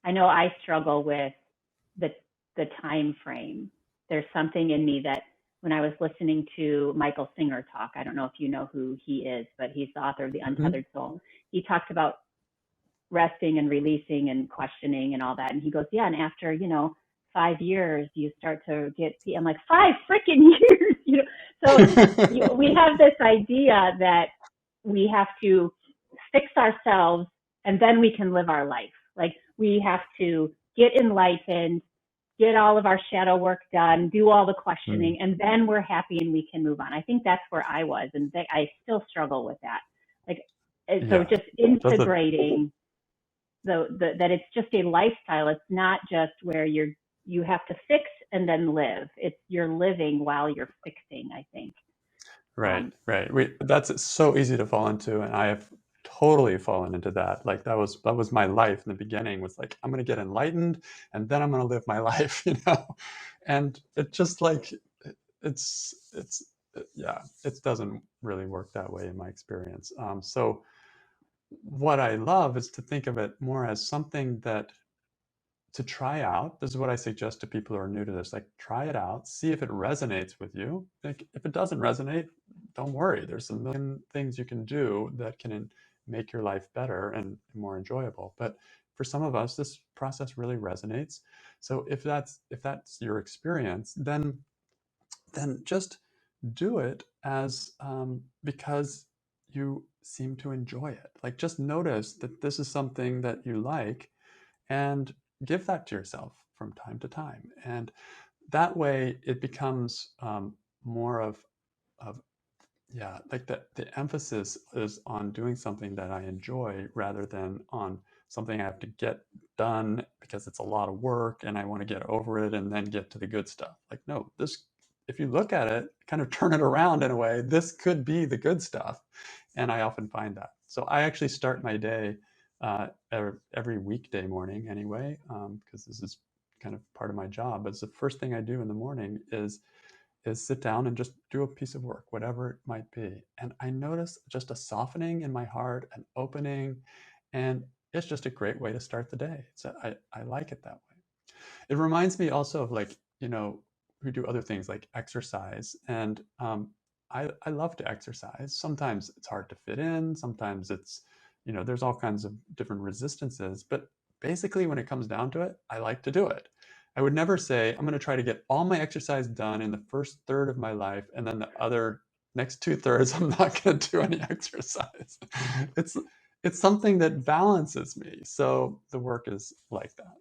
I know I struggle with the time frame. There's something in me that when I was listening to Michael Singer talk, I don't know if you know who he is, but he's the author of The Untethered Soul. He talks about resting and releasing and questioning and all that. And he goes, yeah, and after, 5 years, you start to get, I'm like, 5 freaking years, So we have this idea that we have to fix ourselves and then we can live our life. Like we have to get enlightened, get all of our shadow work done, do all the questioning, and then we're happy and we can move on. I think that's where I was, and I still struggle with that. Like, so just integrating that it's just a lifestyle. It's not just where you have to fix and then live. It's you're living while you're fixing, I think. Right. That's so easy to fall into, and I have totally fallen into that. Like that was my life in the beginning, was like, I'm going to get enlightened and then I'm going to live my life, and it just like it's it doesn't really work that way in my experience. So what I love is to think of it more as something that to try out. This is what I suggest to people who are new to this. Like, try it out, see if it resonates with you. Like, if it doesn't resonate, don't worry. There's a million things you can do that can make your life better and more enjoyable. But for some of us, this process really resonates. So if that's your experience, then just do it as because you seem to enjoy it. Like, just notice that this is something that you like, and give that to yourself from time to time. And that way it becomes more of like the emphasis is on doing something that I enjoy rather than on something I have to get done because it's a lot of work and I want to get over it and then get to the good stuff. Like, no, this, if you look at it, kind of turn it around in a way, this could be the good stuff. And I often find that. So I actually start my day every weekday morning anyway, because this is kind of part of my job. But it's the first thing I do in the morning is sit down and just do a piece of work, whatever it might be. And I notice just a softening in my heart, an opening, and it's just a great way to start the day. So I like it that way. It reminds me also of, like, we do other things like exercise, and I love to exercise. Sometimes it's hard to fit in. Sometimes it's, there's all kinds of different resistances. But basically, when it comes down to it, I like to do it. I would never say, I'm going to try to get all my exercise done in the first third of my life, and then the other next 2/3, I'm not going to do any exercise. It's something that balances me. So the work is like that.